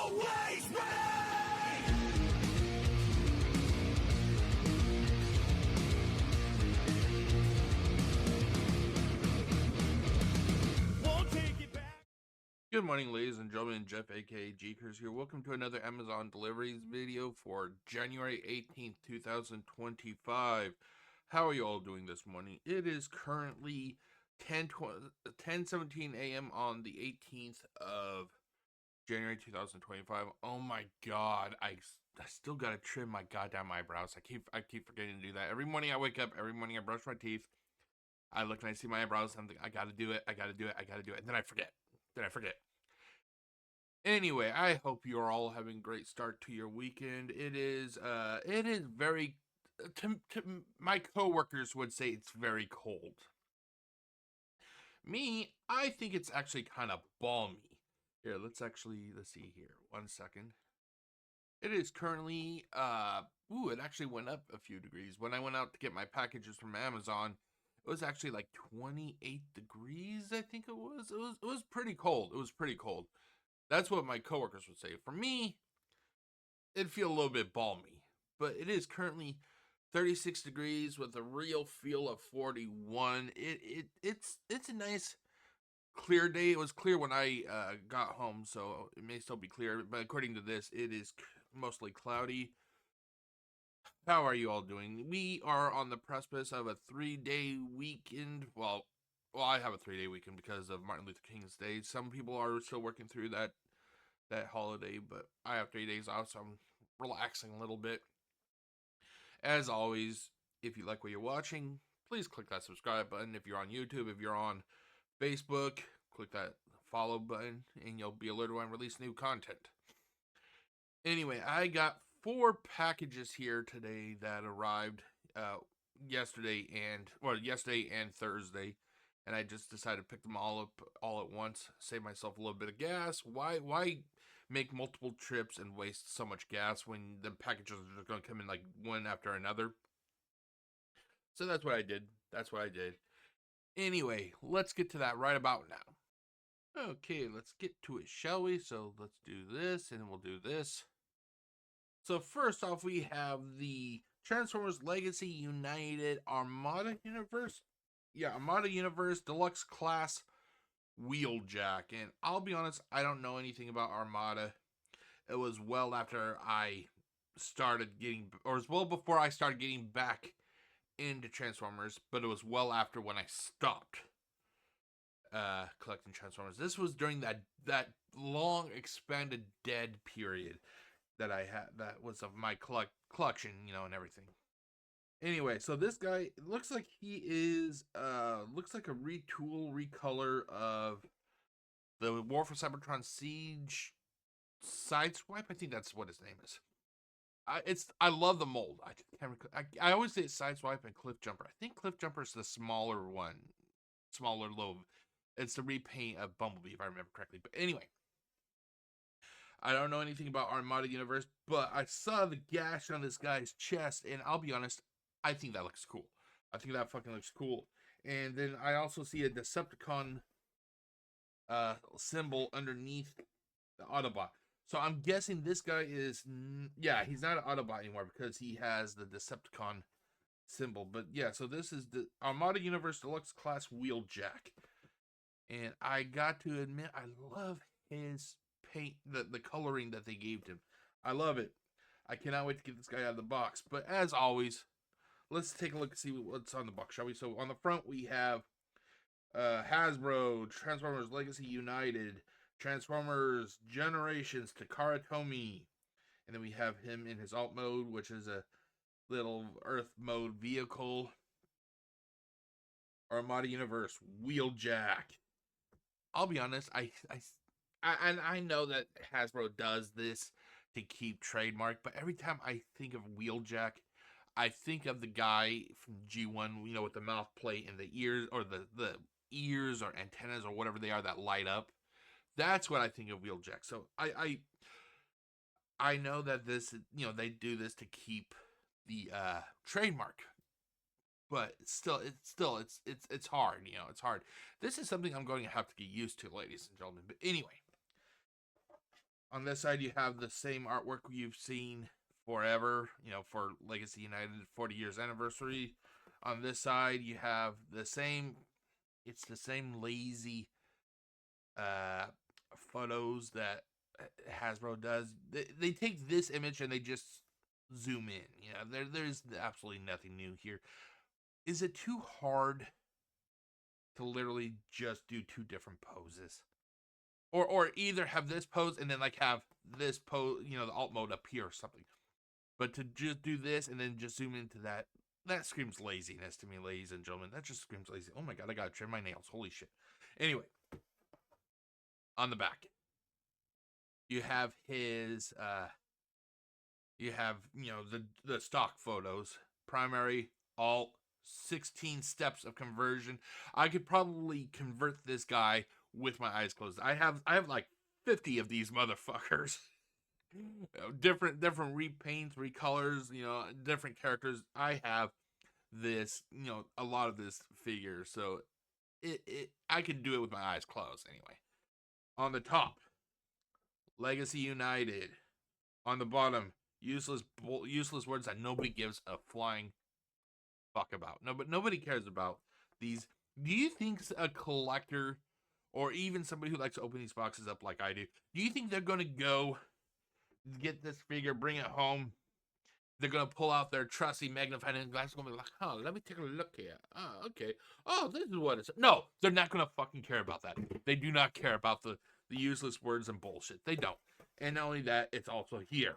always ready. Won't take it back. Good morning, ladies and gentlemen. Jeff, aka GCurse here. Welcome to another Amazon Deliveries video for January 18th, 2025. How are you all doing this morning? It is currently 10:17 a.m. on the 18th of January 2025. Oh my god, I still gotta trim my goddamn eyebrows. I keep forgetting to do that. Every morning I wake up, every morning I brush my teeth, I look and I see my eyebrows, and I'm thinking, I gotta do it, and then I forget. Anyway, I hope you're all having a great start to your weekend. It is very, my coworkers would say it's very cold. Me, I think it's actually kind of balmy. Here, let's see here. 1 second. It is currently, it actually went up a few degrees. When I went out to get my packages from Amazon, it was actually like 28 degrees, I think it was. It was pretty cold. It was pretty cold. That's what my coworkers would say. For me, it'd feel a little bit balmy. But it is currently 36 degrees with a real feel of 41. It's a nice clear day. It was clear when I got home, so it may still be clear. But according to this, it is mostly cloudy. How are you all doing? We are on the precipice of a 3-day weekend. Well, I have a 3-day weekend because of Martin Luther King's Day. Some people are still working through that holiday, but I have 3 days off, so I'm relaxing a little bit. As always, if you like what you're watching, please click that subscribe button. If you're on YouTube, if you're on Facebook, click that follow button, and you'll be alerted when I release new content. Anyway, I got 4 packages here today that arrived yesterday and Thursday, and I just decided to pick them all up all at once, save myself a little bit of gas. Why make multiple trips and waste so much gas when the packages are just going to come in like one after another? So that's what I did. Anyway, let's get to that right about now. Okay, let's get to it, shall we? So let's do this, and we'll do this. So first off, we have the Transformers Legacy United Armada Universe. Yeah, Armada Universe Deluxe Class Wheeljack. And I'll be honest, I don't know anything about Armada. It was well after I started getting, or it was well before I started getting back into Transformers, but it was well after when I stopped collecting Transformers. This was during that long expanded dead period that I had, that was of my collection, and everything. Anyway, so this guy, it looks like he is, looks like a recolor of the War for Cybertron Siege Sideswipe. I think that's what his name is. I love the mold. I just can't. I always say it's Sideswipe and Cliff Jumper. I think Cliff Jumper is the smaller one, smaller lobe. It's the repaint of Bumblebee, if I remember correctly. But anyway, I don't know anything about Armada Universe, but I saw the gash on this guy's chest, and I'll be honest, I think that looks cool. I think that fucking looks cool. And then I also see a Decepticon symbol underneath the Autobot. So I'm guessing this guy is, he's not an Autobot anymore because he has the Decepticon symbol. But yeah, so this is the Armada Universe Deluxe Class Wheeljack. And I got to admit, I love his paint, the coloring that they gave him. I love it. I cannot wait to get this guy out of the box. But as always, let's take a look and see what's on the box, shall we? So on the front we have Hasbro, Transformers Legacy United, Transformers Generations, Takara Tomy. And then we have him in his alt mode, which is a little Earth mode vehicle. Armada Universe Wheeljack. I'll be honest, I know that Hasbro does this to keep trademark, but every time I think of Wheeljack, I think of the guy from G1, with the mouth plate and the ears, or the ears or antennas or whatever they are that light up. That's what I think of Wheeljack. So I know that this, they do this to keep the trademark. But it's hard, it's hard. This is something I'm going to have to get used to, ladies and gentlemen. But anyway, On this side, you have the same artwork you've seen forever, you know, for Legacy United 40 years anniversary. On this side, you have the same, it's the same lazy uh, photos that Hasbro does. They take this image and they just zoom in. You know, there's absolutely nothing new here. Is it too hard to literally just do two different poses? Or either have this pose and then like have this pose, you know, the alt mode up here or something. But to just do this and then just zoom into that, that screams laziness to me, ladies and gentlemen. That just screams lazy. Oh my god, I gotta trim my nails. Holy shit. Anyway, on the back, you have his you have, you know, the stock photos, primary, alt, 16 steps of conversion. I could probably convert this guy with my eyes closed. I have like 50 of these motherfuckers. different repaints, recolors, you know, different characters. I have this, you know, a lot of this figure, so I can do it with my eyes closed anyway. On the top, Legacy United. On the bottom, useless words that nobody gives a flying fuck about. No, but nobody cares about these. Do you think a collector or even somebody who likes to open these boxes up like I do you think they're gonna go get this figure, bring it home? They're gonna pull out their trusty magnifying glass, gonna be like, "Oh, let me take a look here. Oh, okay. Oh, this is what it's." No, they're not gonna fucking care about that. They do not care about the useless words and bullshit. They don't. And not only that, it's also here.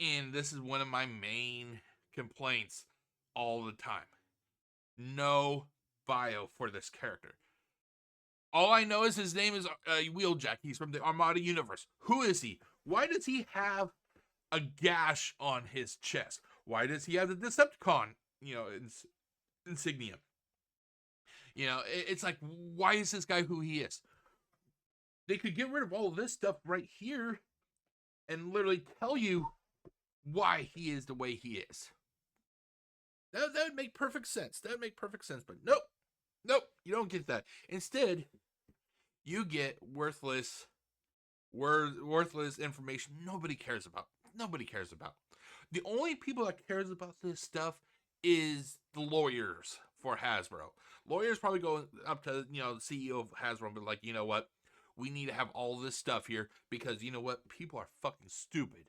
And this is one of my main complaints all the time. No bio for this character. All I know is his name is Wheeljack. He's from the Armada universe. Who is he? Why does he have a gash on his chest? Why does he have the Decepticon, you know, insignia? You know, it's like, why is this guy who he is? They could get rid of all of this stuff right here and literally tell you why he is the way he is. That would make perfect sense. That would make perfect sense. But nope, you don't get that. Instead, you get worthless information nobody cares about. Nobody cares about. The only people that cares about this stuff is the lawyers for Hasbro. Lawyers probably go up to, you know, the CEO of Hasbro and be like, you know what? We need to have all this stuff here because, you know what? People are fucking stupid.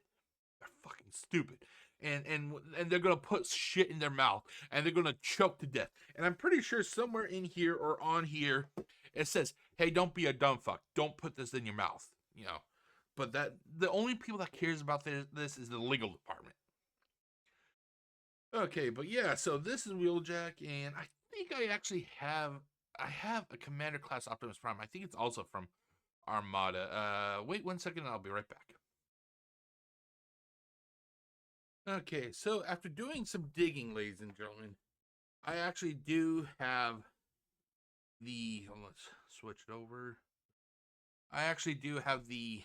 They're fucking stupid. And they're gonna put shit in their mouth and they're gonna choke to death. And I'm pretty sure somewhere in here or on here it says, "Hey, don't be a dumb fuck. Don't put this in your mouth." You know, but that the only people that cares about this is the legal department. Okay, but yeah, so this is Wheeljack, and I think I have a Commander class Optimus Prime. I think it's also from Armada. Wait 1 second, I'll be right back. Okay, so after doing some digging, ladies and gentlemen, I actually do have the, let's switch it over. I actually do have the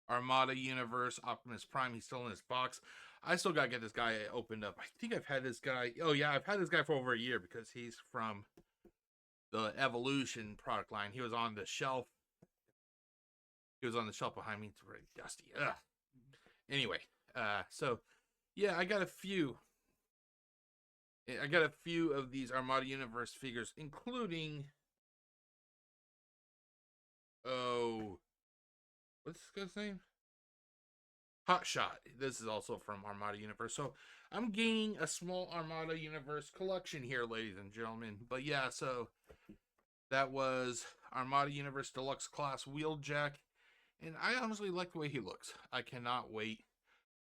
Armada Universe Optimus Prime. He's still in his box. I still gotta get this guy opened up. I think I've had this guy, oh yeah, I've had this guy for over a year because he's from the Evolution product line. He was on the shelf. He was on the shelf behind me. It's very dusty. Ugh. Anyway, so yeah, I got a few of these Armada Universe figures, including, oh, what's this guy's name? Hot Shot. This is also from Armada Universe. So I'm gaining a small Armada Universe collection here, ladies and gentlemen. But yeah, so that was Armada Universe Deluxe Class Wheeljack. And I honestly like the way he looks. I cannot wait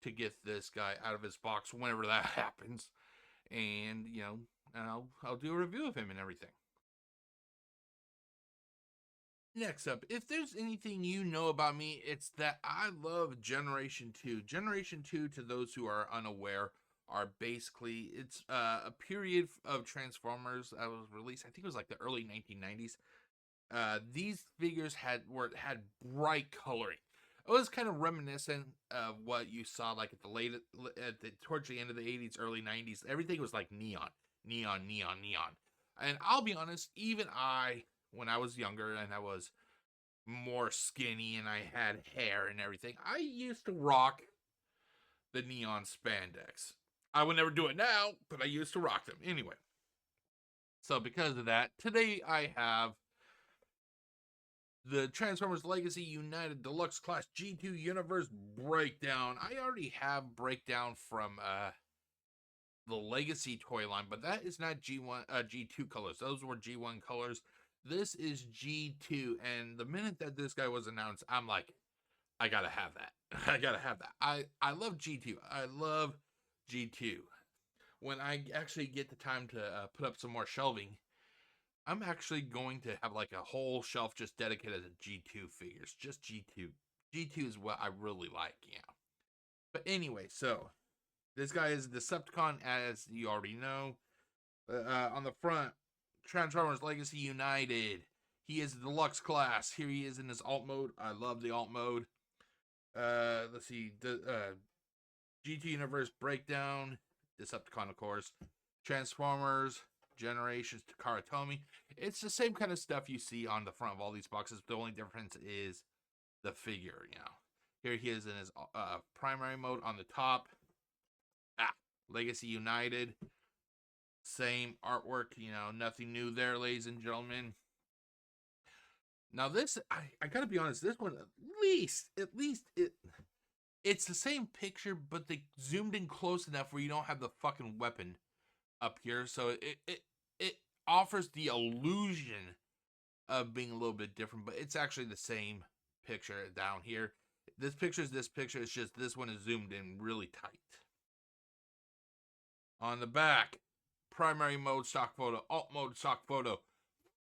to get this guy out of his box whenever that happens. And, you know, I'll do a review of him and everything. Next up, if there's anything you know about me, it's that I love Generation 2. Generation 2, to those who are unaware, are basically, it's a period of Transformers that was released, I think it was like the early 1990s. These figures had bright coloring. It was kind of reminiscent of what you saw like towards the end of the 80s, early 90s. Everything was like neon. And I'll be honest, even when I was younger and I was more skinny and I had hair and everything, I used to rock the neon spandex. I would never do it now, but I used to rock them. Anyway, so because of that, today I have the Transformers Legacy United Deluxe Class G2 Universe Breakdown. I already have Breakdown from the Legacy toy line, but that is not G2 colors. Those were G1 colors. This is G2, and the minute that this guy was announced, I'm like, I gotta have that. I gotta have that. I love G2. I love G2. When I actually get the time to put up some more shelving, I'm actually going to have like a whole shelf just dedicated to G2 figures. Just G2. G2 is what I really like, yeah. But anyway, so this guy is Decepticon, as you already know. On the front, Transformers Legacy United. He is the deluxe class. Here he is in his alt mode. I love the alt mode. Let's see. G2 Universe Breakdown. Decepticon, of course. Transformers Generations to Karatomi. It's the same kind of stuff you see on the front of all these boxes. The only difference is the figure, you know. Here he is in his primary mode on the top. Legacy United. Same artwork, you know, nothing new there, ladies and gentlemen. Now this, I gotta be honest, this one, at least it's the same picture, but they zoomed in close enough where you don't have the fucking weapon up here. So it offers the illusion of being a little bit different, but it's actually the same picture down here. This picture is this picture, it's just this one is zoomed in really tight. On the back, primary mode stock photo, alt mode stock photo,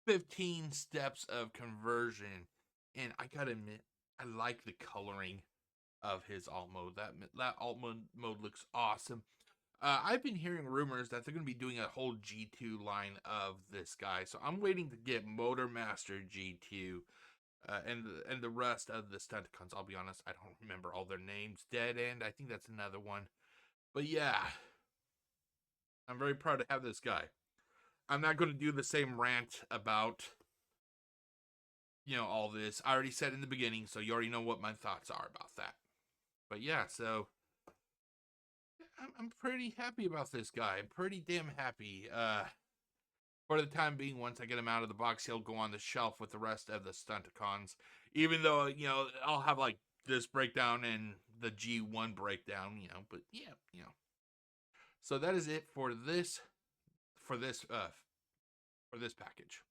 15 steps of conversion. And I gotta admit, I like the coloring of his alt mode. That alt mode looks awesome. I've been hearing rumors that they're going to be doing a whole G2 line of this guy, so I'm waiting to get Motor Master G2 and the rest of the Stunticons. I'll be honest, I don't remember all their names. Dead End, I think that's another one. But yeah, I'm very proud to have this guy. I'm not going to do the same rant about, you know, all this. I already said in the beginning, so you already know what my thoughts are about that. But yeah, so I'm pretty happy about this guy. I'm pretty damn happy. For the time being, once I get him out of the box, he'll go on the shelf with the rest of the Stunticons. Even though, you know, I'll have like this breakdown and the G1 breakdown, you know, but yeah, you know. So that is it for this package.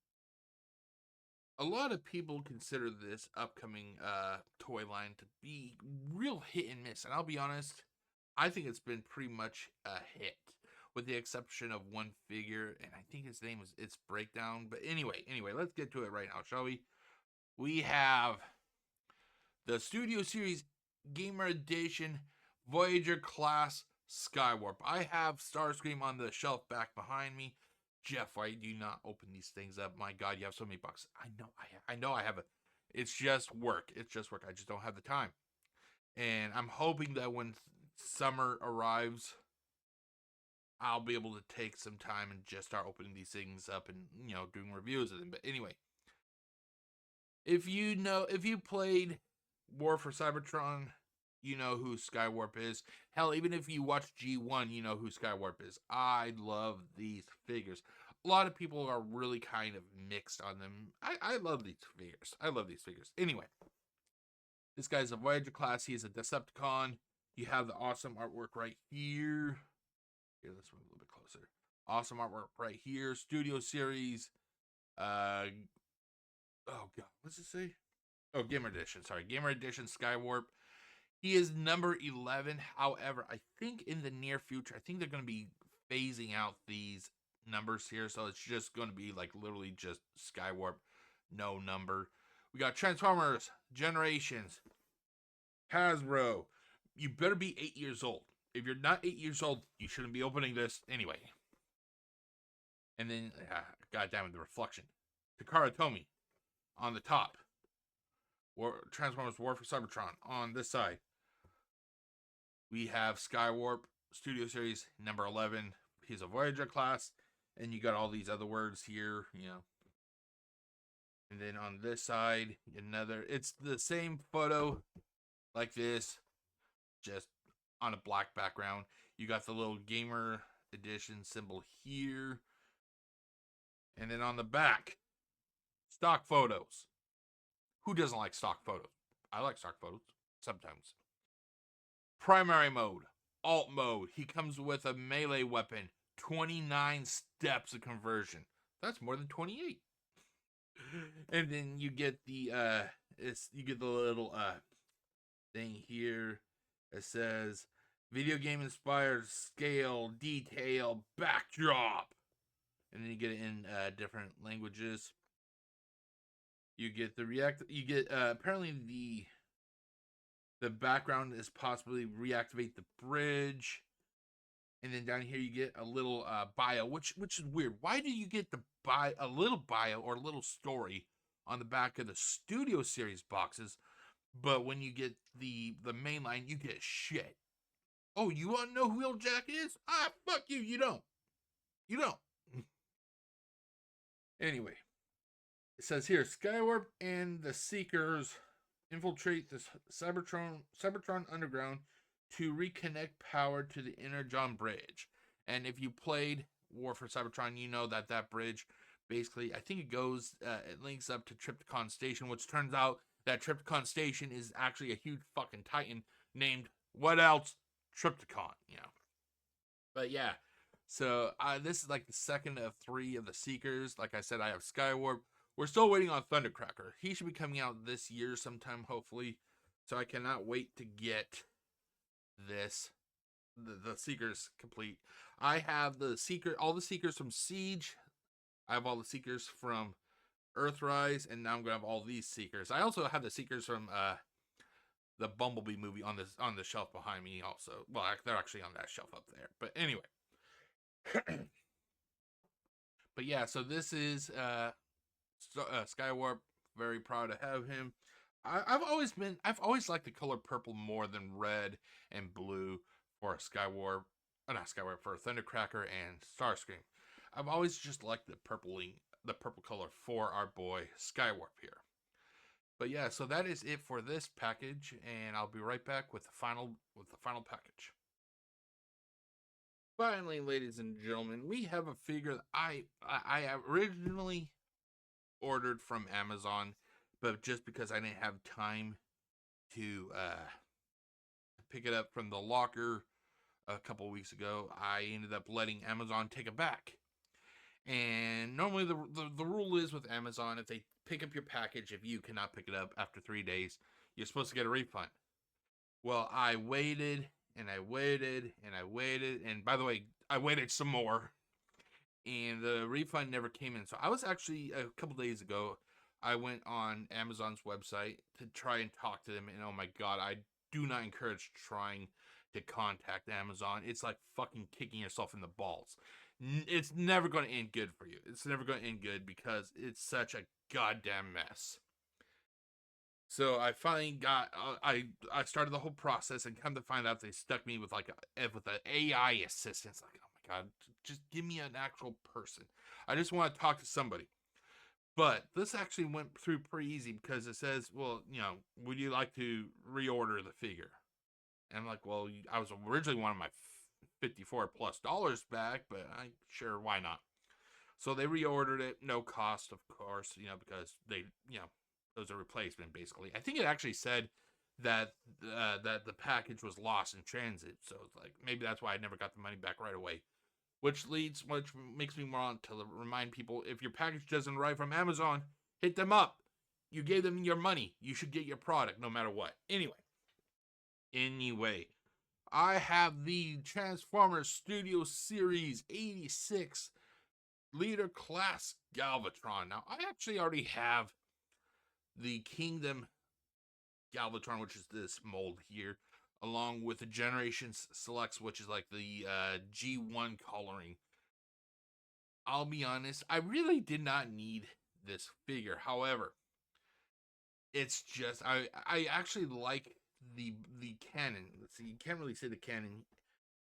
A lot of people consider this upcoming toy line to be real hit and miss, and I'll be honest, I think it's been pretty much a hit, with the exception of one figure, and I think his name is It's Breakdown. But anyway, let's get to it right now, shall we? We have the Studio Series Gamer Edition Voyager Class Skywarp. I have Starscream on the shelf back behind me. Jeff, why do you not open these things up? My God, you have so many boxes. I know I have it. It's just work. It's just work. I just don't have the time. And I'm hoping that when summer arrives, I'll be able to take some time and just start opening these things up and, you know, doing reviews of them. But anyway, if you played War for Cybertron, you know who Skywarp is. Hell, even if you watch G1, you know who Skywarp is. I love these figures. A lot of people are really kind of mixed on them. I love these figures. I love these figures. Anyway, this guy's a Voyager class. He is a Decepticon. You have the awesome artwork right here. Here, let's move a little bit closer. Awesome artwork right here. Studio Series. Oh God, what's it say? Oh, Gamer Edition. Sorry, Gamer Edition Skywarp. He is number 11. However, I think in the near future, I think they're going to be phasing out these numbers here. So it's just going to be like literally just Skywarp, no number. We got Transformers, Generations, Hasbro. You better be 8 years old. If you're not 8 years old, you shouldn't be opening this anyway. And then, God damn it, the reflection. Takara Tomy on the top. Transformers War for Cybertron on this side. We have Skywarp Studio Series number 11. He's a Voyager class. And you got all these other words here, you know. And then on this side, another. It's the same photo like this, just on a black background. You got the little gamer edition symbol here. And then on the back, stock photos. Who doesn't like stock photos? I like stock photos sometimes. Primary mode, alt mode. He comes with a melee weapon. 29 steps of conversion. That's more than 28. And then you get the little thing here. It says video game inspired scale, detail, backdrop. And then you get it in different languages. You get the apparently the background is possibly reactivate the bridge. And then down here you get a little bio, which is weird. Why do you get a little bio or a little story on the back of the Studio Series boxes, but when you get the mainline, you get shit? Oh, you want to know who Wheeljack is? Ah, fuck you. You don't. You don't. Anyway, it says here, Skywarp and the Seekers infiltrate the Cybertron underground to reconnect power to the Energon Bridge. And if you played War for Cybertron, you know that bridge, basically, I think it links up to Trypticon Station, which turns out that Trypticon Station is actually a huge fucking titan named, what else? Trypticon, But yeah, so this is like the second of 3 of the Seekers. Like I said, I have Skywarp. We're still waiting on Thundercracker. He should be coming out this year sometime, hopefully. So I cannot wait to get this. The Seekers complete. I have all the Seekers from Siege. I have all the Seekers from Earthrise, and now I'm gonna have all these Seekers. I also have the Seekers from the Bumblebee movie on the shelf behind me. Also, well, they're actually on that shelf up there. But anyway, but yeah. So this is Skywarp. Very proud to have him. I've always liked the color purple more than red and blue for a Skywarp, not Skywarp, for a Thundercracker and Starscream. I've always just liked the purple color for our boy Skywarp here. But yeah, so that is it for this package, and I'll be right back with the final package. Finally, ladies and gentlemen, we have a figure that I originally ordered from Amazon, but just because I didn't have time to pick it up from the locker a couple weeks ago, I ended up letting Amazon take it back. And normally the rule is with Amazon, if they pick up your package, if you cannot pick it up after 3 days, you're supposed to get a refund. Well, I waited and I waited and I waited, and by the way, I waited some more, and the refund never came in. So I was actually, a couple days ago, I went on Amazon's website to try and talk to them, and oh my god, I do not encourage trying to contact Amazon. It's like fucking kicking yourself in the balls. It's never going to end good for you. It's never going to end good because it's such a goddamn mess. So I finally got, I started the whole process, and come to find out they stuck me with with an AI assistant. It's like, oh my god, just give me an actual person. I just want to talk to somebody. But this actually went through pretty easy because it says, well, would you like to reorder the figure? And I'm like, well, I was originally wanting my $54+ back, but sure, why not? So they reordered it, no cost, of course, because they, it was a replacement, basically. I think it actually said that that the package was lost in transit, so it's like, maybe that's why I never got the money back right away. Which makes me want to remind people, if your package doesn't arrive from Amazon, hit them up. You gave them your money. You should get your product no matter what. Anyway, I have the Transformers Studio Series 86 Leader Class Galvatron. Now, I actually already have the Kingdom Galvatron, which is this mold here, along with the Generations Selects, which is like the G1 coloring. I'll be honest, I really did not need this figure. However, it's just, I actually like the cannon. Let's see, you can't really see the cannon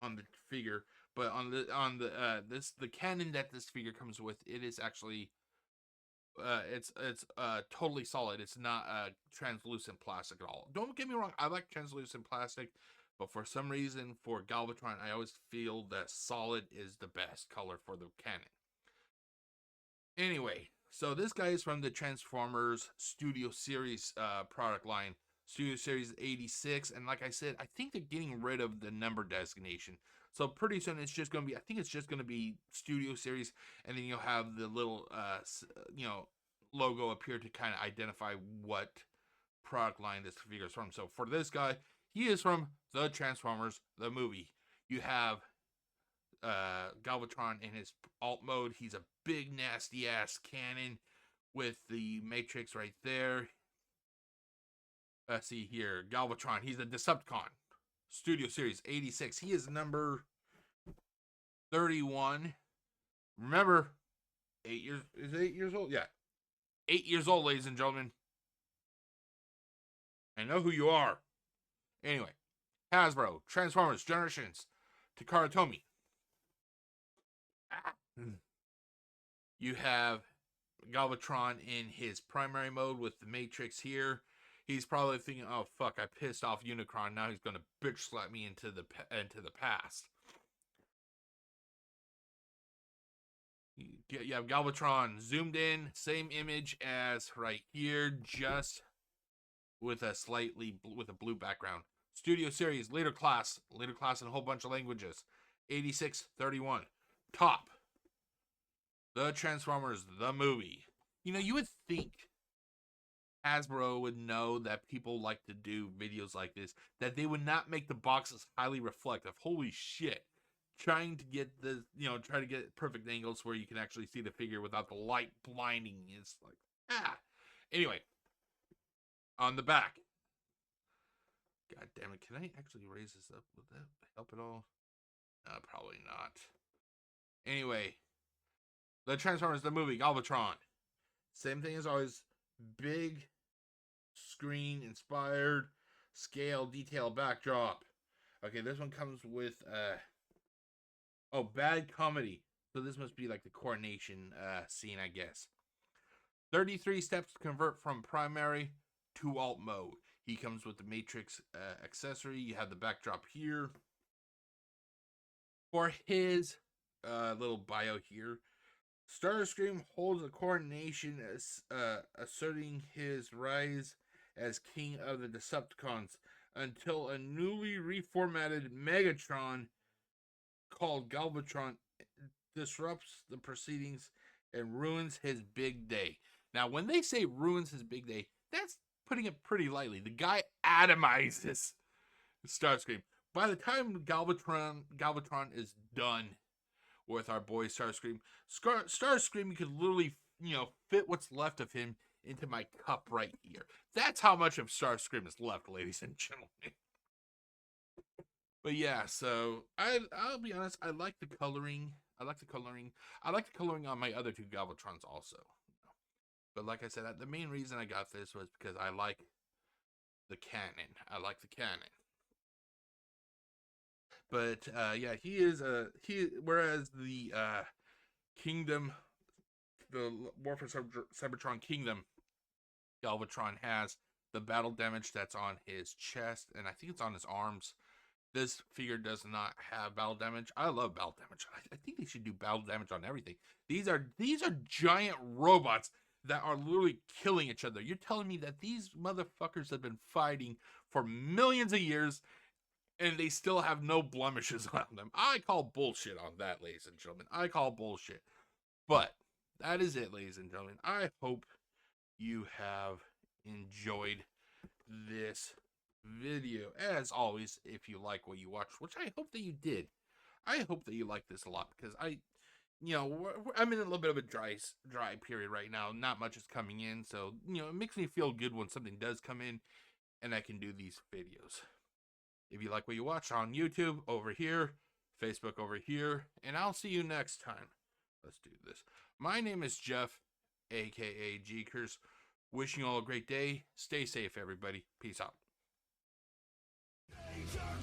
on the figure, but on the cannon that this figure comes with, it is actually It's totally solid. It's not translucent plastic at all. Don't get me wrong, I like translucent plastic, but for some reason for Galvatron, I always feel that solid is the best color for the cannon. Anyway, so this guy is from the Transformers Studio Series product line, Studio Series 86, and like I said, I think they're getting rid of the number designation. So pretty soon it's just going to be, I think it's just going to be Studio Series, and then you'll have the little, logo appear to kind of identify what product line this figure is from. So for this guy, he is from the Transformers, the movie. You have Galvatron in his alt mode. He's a big nasty ass cannon with the Matrix right there. Let's see here, Galvatron. He's a Decepticon. Studio Series 86. He is number 31. Remember, 8 years, is it 8 years old? Yeah. 8 years old, ladies and gentlemen. I know who you are. Anyway, Hasbro, Transformers, Generations, Takara Tomy. You have Galvatron in his primary mode with the Matrix here. He's probably thinking, "Oh fuck, I pissed off Unicron. Now he's gonna bitch slap me into the past." You have Galvatron zoomed in, same image as right here, just with a blue background. Studio Series, later class in a whole bunch of languages. 8631. Top. The Transformers, the movie. You know, you would think Hasbro would know that people like to do videos like this, that they would not make the boxes highly reflective. Holy shit. Trying to get try to get perfect angles where you can actually see the figure without the light blinding is like, ah. Anyway, on the back. God damn it, can I actually raise this up? Would that help at all? Probably not. Anyway, the Transformers, the movie, Galvatron. Same thing as always. Big screen inspired scale detail backdrop. Okay, this one comes with bad comedy. So this must be like the coronation scene, I guess. 33 steps to convert from primary to alt mode. He comes with the Matrix accessory. You have the backdrop here. For his little bio here, Starscream holds a coronation asserting his rise as king of the Decepticons until a newly reformatted Megatron called Galvatron disrupts the proceedings and ruins his big day. Now, when they say ruins his big day, that's putting it pretty lightly. The guy atomizes Starscream. By the time Galvatron is done with our boy Starscream, Starscream could literally, fit what's left of him into my cup right here. That's how much of Starscream is left, ladies and gentlemen. But yeah, so I'll be honest, I like the coloring. I like the coloring on my other two Galvatrons also. But like I said, the main reason I got this was because I like the cannon. But yeah, whereas the Kingdom, the War for Cybertron Kingdom Galvatron has the battle damage that's on his chest, and I think it's on his arms. This figure does not have battle damage. I love battle damage. I think they should do battle damage on everything. These are giant robots that are literally killing each other. You're telling me that these motherfuckers have been fighting for millions of years and they still have no blemishes on them? I call bullshit on that, ladies and gentlemen. I call bullshit. But that is it, ladies and gentlemen. I hope you have enjoyed this video. As always, if you like what you watched, which I hope that you did, I hope that you like this a lot, because I'm in a little bit of a dry period right now. Not much is coming in, so it makes me feel good when something does come in and I can do these videos. If you like what you watch on YouTube, over here, Facebook over here, and I'll see you next time. Let's do this. My name is Jeff, aka GCurse. Wishing you all a great day. Stay safe, everybody. Peace out. Danger!